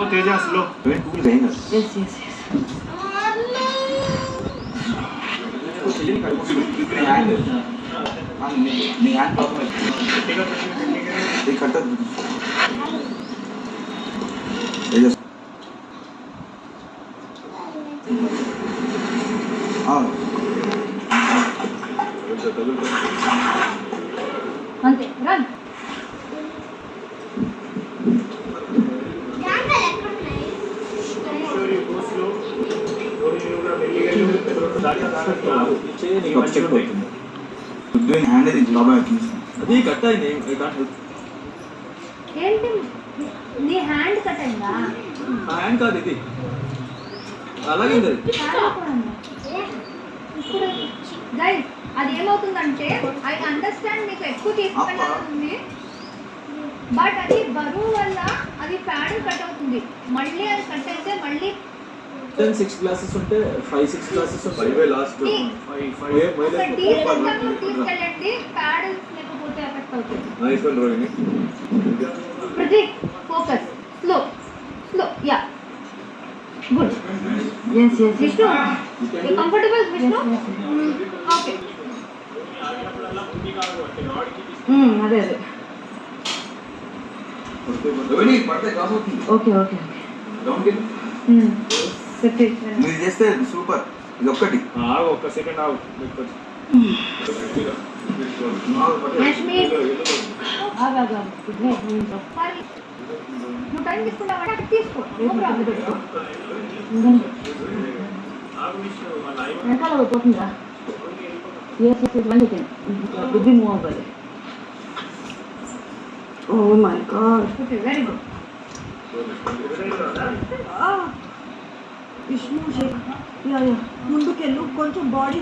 Teja slow cool रहेगा yes yes yes అంతే run అది కట్ అయింది ఏంటి నీ హ్యాండ్ కట్ అయిందా హ్యాండ్ కాదు ఇది అలాగే ఇప్పుడు గైస్ అది ఏమవుతుందంటే ఐ అండర్స్టాండ్ మీకు ఎక్కువ తీసుకెళ్ళాలి బట్ అది బరువు వల్ల అది ప్యాడ్ కట్ అవుతుంది మళ్ళీ అది కట్ అయితే మళ్ళీ 6 క్లాసెస్ ఉంటే 5-6 క్లాసెస్ ఉంటాయి లాస్ట్ 5 తీసుకెళ్ళండి ప్యాడ్ లేకపోతే ఎఫెక్ట్ అవుతుంది nice one Rohini Prateek focus slow slow yeah good yes yes Vishnu you comfortable Vishnu okay అదే అదే రోహిణి పడితే క్లాస్ అవుతుంది ఓకే ఓకే డౌన్ కి మీరు చేస్తే సూపర్ ఇది ఒక్కటి ఒక్క సెకండ్ ఆగు లక్ష్మి ఆగా నువ్వు టైం తీసుకున్నావు అంటే తీసుకో నో ప్రాబ్లం వెనకాల పోతుందా yes yes yes one second it will be more over oh my god okay very good Vishnu yeah yeah ముందుకెళ్ళు కొంచెం బాడీ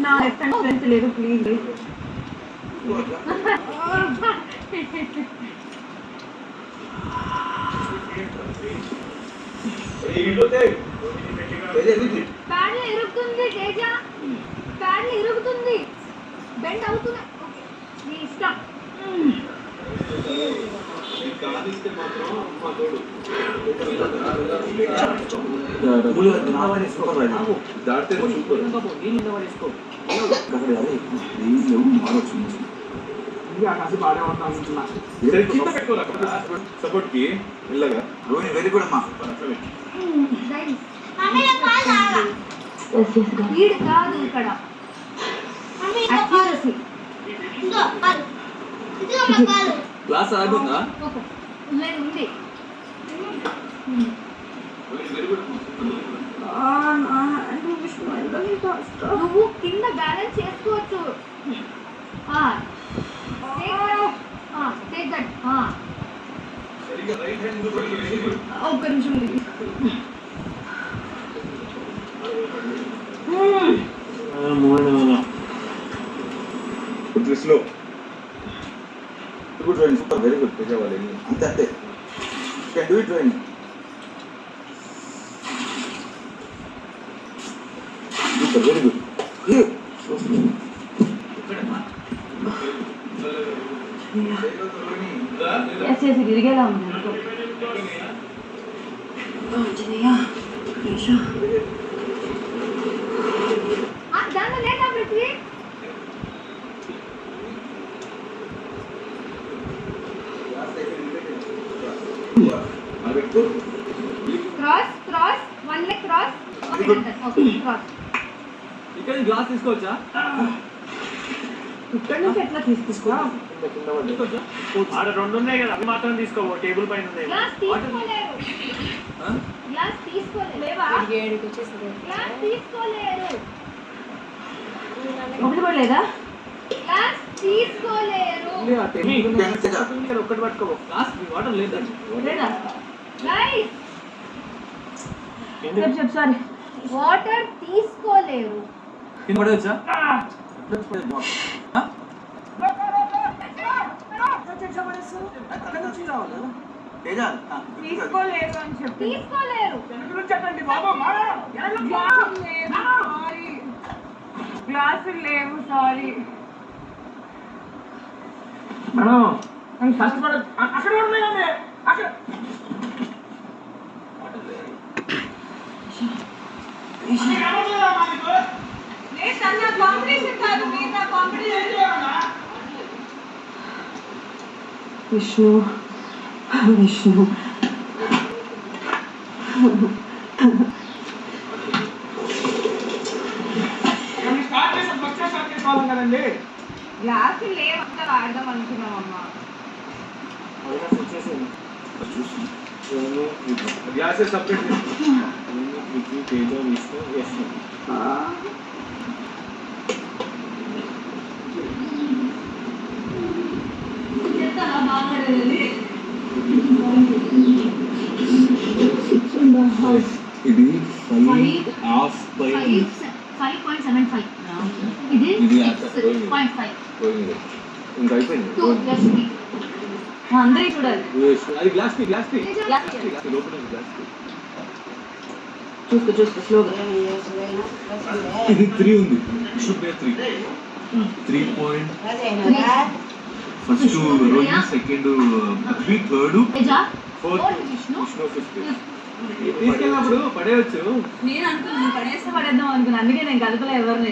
నా స్ట్రెంత్ లేదు ప్లీజ్ ప్యాడ్ ఇరుగుతుంది తేజ ప్యాడ్ ఇరుగుతుంది బెండ్ అవుతుంది నీ ఇష్టం సపోర్ట్ కి మెల్లగా రోహిణి వెరీ గుడ్ అమ్మా స్పీడ్ కాదు ఇక్కడ అక్యురసీ క్లాస్ ఆగుందా ఓకే లేదు ఉంది నువ్వు కింద బ్యాలెన్స్ చేసుకోవచ్చు టేక్ దట్ ఒక్క నిమిషం slow good Rohini super very good చేసేవాళ్ళు అంతే అంతే can do it Rohini super very good yes yes ఇరిగేలా ఉంది దాంట్లో లేదా Prithvi cross cross one leg cross okay cross ఇక్కడ గ్లాస్ తీసుకోవచ్చా ఇక్కడ నుంచి ఎట్లా తీసుకురా ఆడ రెండు ఉన్నాయి కదా అవి మాత్రం తీసుకోవు టేబుల్ పైన ఉన్నాయి గ్లాస్ తీసుకోలేరు గ్లాస్ తీసుకోలేరు లేవా గ్లాస్ తీసుకోలేరు ఒకటి కూడా లేదా గ్లాస్ తీసుకోలేరు ఒక్కటి పట్టుకోవు గ్లాస్ వాటర్ లేదా లేదా గైస్ చెప్పు సారీ వాటర్ తీసుకోలేరు కింద పడవచ్చా తీసుకోలేదు అని చెప్పి తీసుకోలేరు. చెప్పండి బాబా గ్లాసులు లేవు సారీ మేడం కష్టపడ అక్కడ ఉన్నాయి కానీ అక్కడ కాంపిటీషన్ కాదు మీద కాంపిటీషన్. విష్ణు విష్ణు స్టార్ట్ చేసాం వచ్చే స్టార్ట్ చేసుకోవాలి కదండి గ్లాసులు లేవు అంతా వాడదాం అనుకున్నాం అమ్మ. గ్లాసెస్ సపరేట్ తేజ విష్ణు యశ్ను ఇది 5.75. ఇది ఇది 6.5. ఇంకా అయిపోయింది 2 + 3. అందరూ చూడాలి. అది గ్లాస్ టీ Glass tea. లోపల గ్లాస్ టీ చూసుకో స్లోగా. ఇది 3 ఉంది should be 3 point first Rohini second 3 third Teja, 4th Vishnu, Vishnu 5th తీసుకెళ్ళినప్పుడు పడేయచ్చు. నేను అనుకున్నాను పడేస్తే పడేద్దాం అనుకున్నాను, అందుకే నేను కలపలే ఎవరిని.